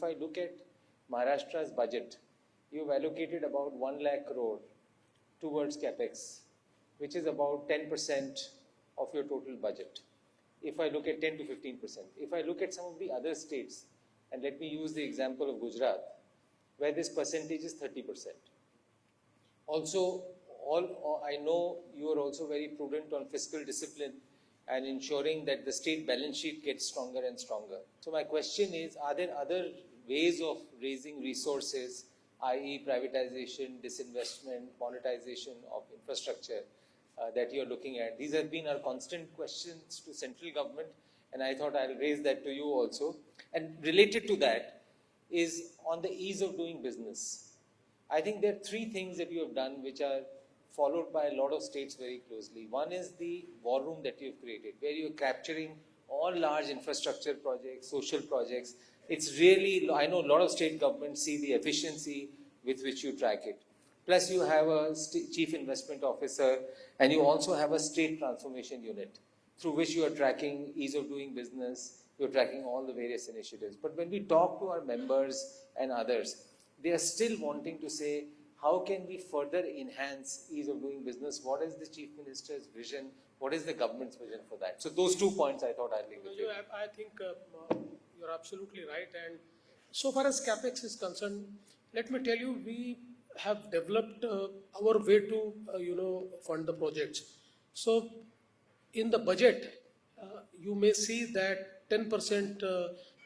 I look at Maharashtra's budget, you've allocated about 1 lakh crore towards capex, which is about 10% of your total budget. If I look at 10 to 15%. If I look at some of the other states, and let me use the example of Gujarat, where this percentage is 30%. Also, I know you are also very prudent on fiscal discipline and ensuring that the state balance sheet gets stronger and stronger. So my question is, are there other ways of raising resources, i.e. privatization, disinvestment, monetization of infrastructure that you are looking at? These have been our constant questions to central government, and I thought I'll raise that to you also. And related to that is on the ease of doing business. I think there are three things that you have done which are followed by a lot of states very closely. One is the war room that you've created, where you're capturing all large infrastructure projects, social projects. It's really, I know a lot of state governments see the efficiency with which you track it. Plus you have a chief investment officer, and you also have a state transformation unit through which you are tracking ease of doing business, you're tracking all the various initiatives. But when we talk to our members and others, they are still wanting to say, how can we further enhance ease of doing business? What is the Chief Minister's vision? What is the government's vision for that? So those 2 points I thought I'd leave with you. I think you're absolutely right. And so far as CapEx is concerned, let me tell you, we have developed our way to, fund the projects. So in the budget, you may see that 10%,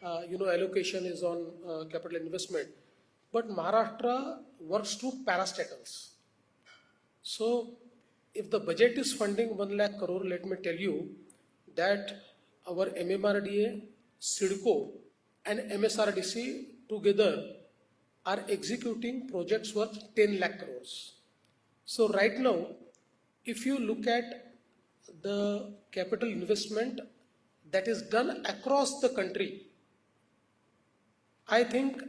allocation is on capital investment. But Maharashtra works through parastatals. So if the budget is funding 1 lakh crore, let me tell you that our MMRD, CIDCO and MSRDC together are executing projects worth 10 lakh crores. So right now, if you look at the capital investment that is done across the country, I think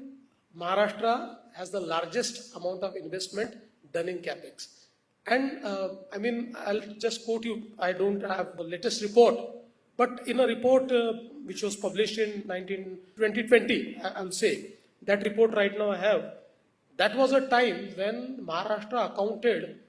Maharashtra has the largest amount of investment done in CapEx. And I'll just quote you, I don't have the latest report, but in a report which was published in 2020, I'll say, that report right now I have, that was a time when Maharashtra accounted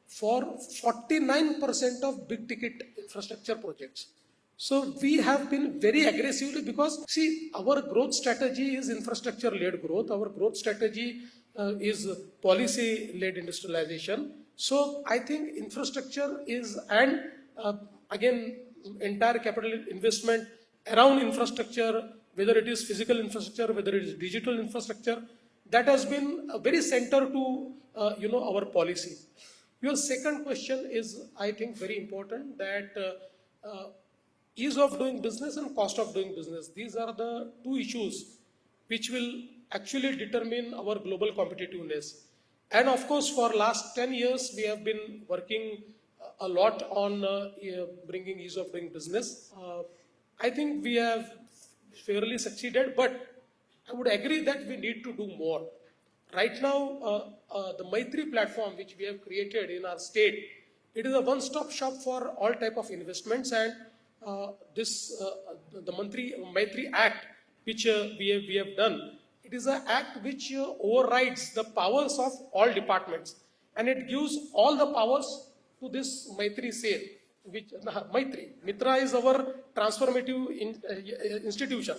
for 49% of big ticket infrastructure projects. So we have been very aggressively, because see, our growth strategy is infrastructure-led growth. Our growth strategy is policy-led industrialization. So I think infrastructure is, and again, entire capital investment around infrastructure, whether it is physical infrastructure, whether it is digital infrastructure, that has been very center to our policy. Your second question is, I think, very important, that ease of doing business and cost of doing business. These are the two issues which will actually determine our global competitiveness. And of course, for last 10 years, we have been working a lot on bringing ease of doing business. I think we have fairly succeeded, but I would agree that we need to do more. Right now, the Maitri platform which we have created in our state, it is a one-stop shop for all type of investments, and the Maitri Act which we have done, it is an act which overrides the powers of all departments, and it gives all the powers to this Maitri sale. Mitra is our transformative institution.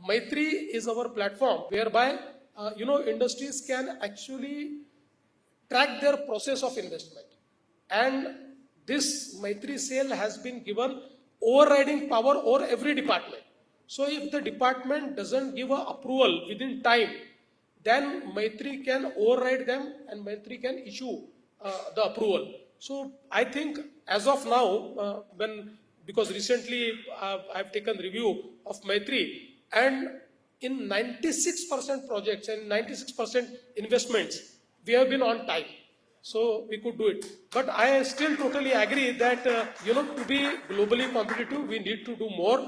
Maitri is our platform whereby industries can actually track their process of investment, and this Maitri sale has been given overriding power over every department. So if the department doesn't give an approval within time, then Maitri can override them and Maitri can issue the approval. So I think as of now, because recently I've taken review of Maitri, and in 96% projects and 96% investments, we have been on time. So we could do it. But I still totally agree that, to be globally competitive, we need to do more.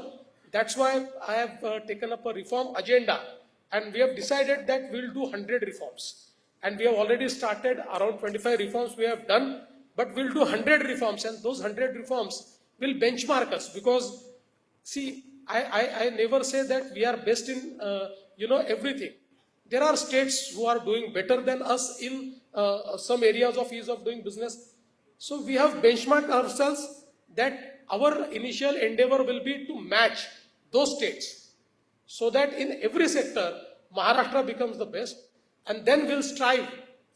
That's why I have taken up a reform agenda, and we have decided that we'll do 100 reforms. And we have already started around 25 reforms we have done, but we'll do 100 reforms, and those 100 reforms will benchmark us, because see, I never say that we are best in, everything. There are states who are doing better than us in some areas of ease of doing business. So we have benchmarked ourselves that our initial endeavor will be to match those states, so that in every sector, Maharashtra becomes the best, and then we'll strive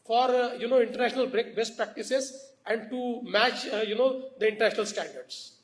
for, international best practices and to match, the international standards.